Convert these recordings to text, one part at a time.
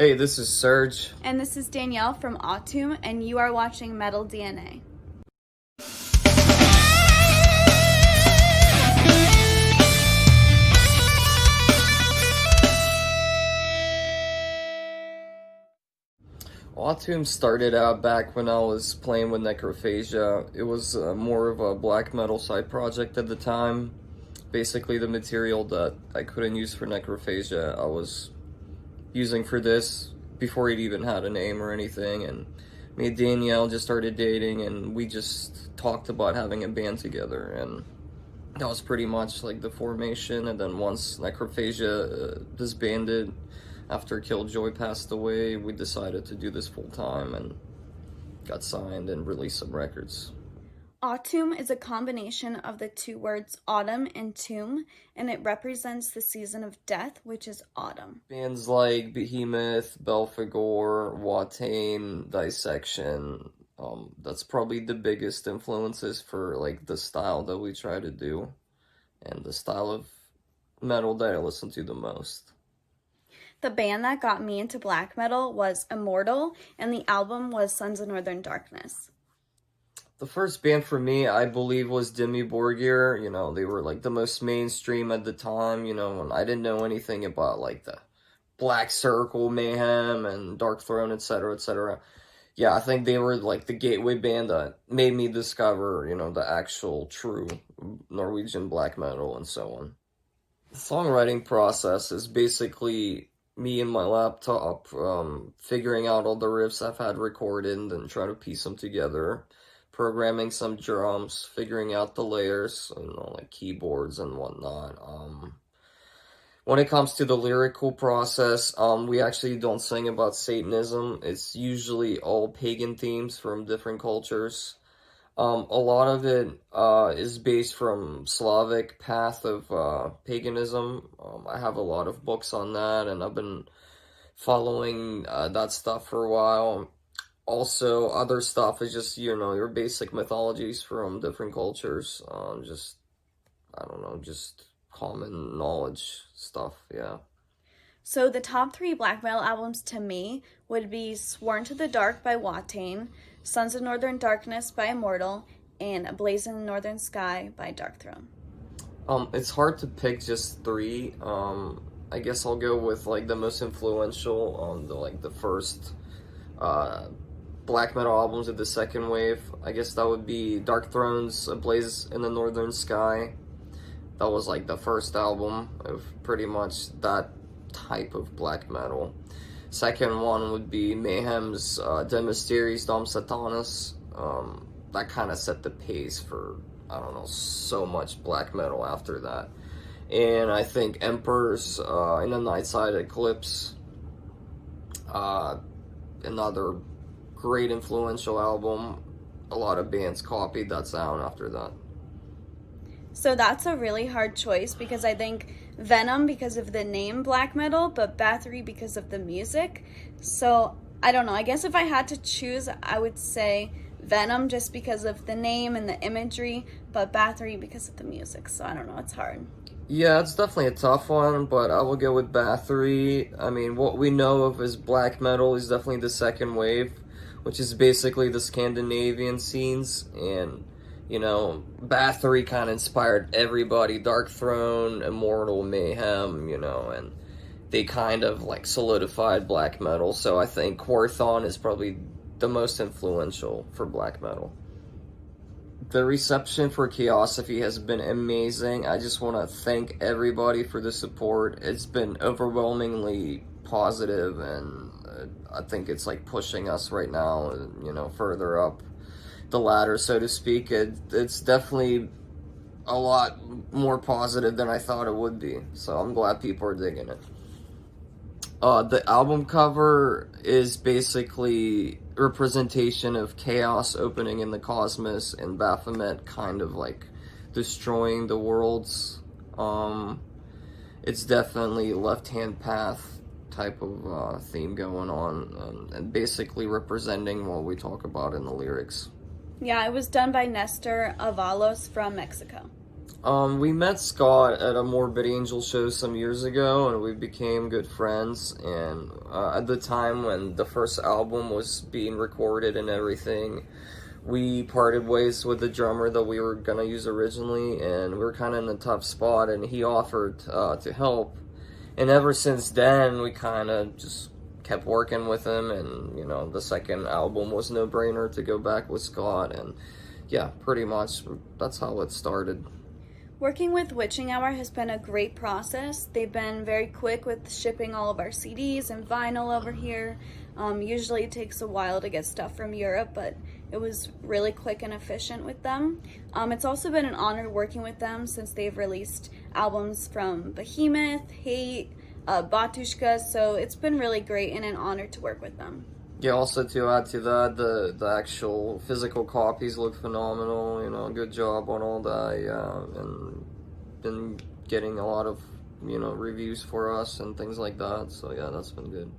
Hey, this is Serge. And this is Danielle from Automb, and you are watching Metal DNA. Automb started out back when I was playing with Necrophagia. It was more of a black metal side project at the time. Basically, the material that I couldn't use for Necrophagia, I was using for this before it even had a name or anything. And me and Danielle just started dating, and we just talked about having a band together. And that was pretty much like the formation. And then once Necrophagia disbanded, after Killjoy passed away, we decided to do this full time and got signed and released some records. Automb is a combination of the two words autumn and tomb, and it represents the season of death, which is autumn. Bands like Behemoth, Belphegor, Watain, Dissection, that's probably the biggest influences for like the style that we try to do and the style of metal that I listen to the most. The band that got me into black metal was Immortal, and the album was Sons of Northern Darkness. The first band for me, I believe, was Dimmu Borgir. You know, they were like the most mainstream at the time, you know, and I didn't know anything about like the Black Circle, Mayhem, and Dark Throne, etc., etc. Yeah, I think they were like the gateway band that made me discover, you know, the actual true Norwegian black metal and so on. The songwriting process is basically me and my laptop figuring out all the riffs I've had recorded and trying to piece them together, programming some drums, figuring out the layers, you know, like keyboards and whatnot. When it comes to the lyrical process, we actually don't sing about Satanism. It's usually all pagan themes from different cultures. A lot of it is based from Slavic path of paganism. I have a lot of books on that, and I've been following that stuff for a while. Also, other stuff is just, you know, your basic mythologies from different cultures. Just, I don't know, just common knowledge stuff, yeah. So the top three black metal albums to me would be Sworn to the Dark by Watain, Sons of Northern Darkness by Immortal, and A Blaze in the Northern Sky by Dark Throne. It's hard to pick just three. I guess I'll go with like the most influential on the first black metal albums of the second wave. I guess that would be Dark Throne's A Blaze in the Northern Sky. That was like the first album of pretty much that type of black metal. Second one would be Mayhem's De Mysteries Dom Satanas. That kind of set the pace for, I don't know, so much black metal after that. And I think Emperor's In a Nightside Eclipse, another great influential album. A lot of bands copied that sound after that. So that's a really hard choice because I think Venom because of the name black metal, but Bathory because of the music. So I don't know. I guess if I had to choose, I would say Venom just because of the name and the imagery, but Bathory because of the music. So I don't know. It's hard. Yeah, it's definitely a tough one, but I will go with Bathory. I mean, what we know of as black metal is definitely the second wave, which is basically the Scandinavian scenes, and you know, Bathory kind of inspired everybody, Dark Throne, Immortal, Mayhem, you know, and they kind of like solidified black metal. So I think Quorthon is probably the most influential for black metal. The reception for Chaosophy has been amazing. I just want to thank everybody for the support. It's been overwhelmingly positive, and I think it's like pushing us right now, you know, further up the ladder, so to speak. It's definitely a lot more positive than I thought it would be, so I'm glad people are digging it. The album cover is basically representation of chaos opening in the cosmos and Baphomet kind of like destroying the worlds. It's definitely left-hand path type of theme going on, and basically representing what we talk about in the lyrics. Yeah, it was done by Nestor Avalos from Mexico. We met Scott at a Morbid Angel show some years ago, and we became good friends. And at the time when the first album was being recorded and everything, we parted ways with the drummer that we were gonna use originally, and we were kind of in a tough spot. And he offered to help. And ever since then, we kind of just kept working with him. And the second album was no brainer to go back with Scott. And yeah, pretty much that's how it started. Working with Witching Hour has been a great process. They've been very quick with shipping all of our CDs and vinyl over here. Usually it takes a while to get stuff from Europe, but it was really quick and efficient with them. It's also been an honor working with them since they've released albums from Behemoth, Hate, Batushka, so it's been really great and an honor to work with them. Yeah, also to add to that, the actual physical copies look phenomenal. Good job on all that. Yeah, and been getting a lot of reviews for us and things like that. So yeah, that's been good.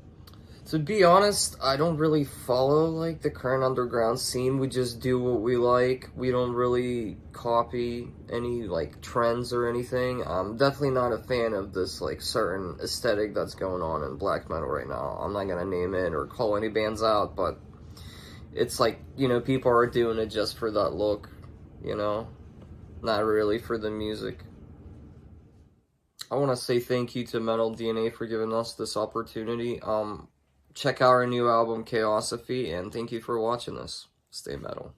To be honest, I don't really follow like the current underground scene. We just do what we like. We don't really copy any like trends or anything. I'm definitely not a fan of this like certain aesthetic that's going on in black metal right now. I'm not gonna name it or call any bands out, but it's like, people are doing it just for that look, not really for the music. I want to say thank you to Metal DNA for giving us this opportunity. Check out our new album, Chaosophy, and thank you for watching this. Stay metal.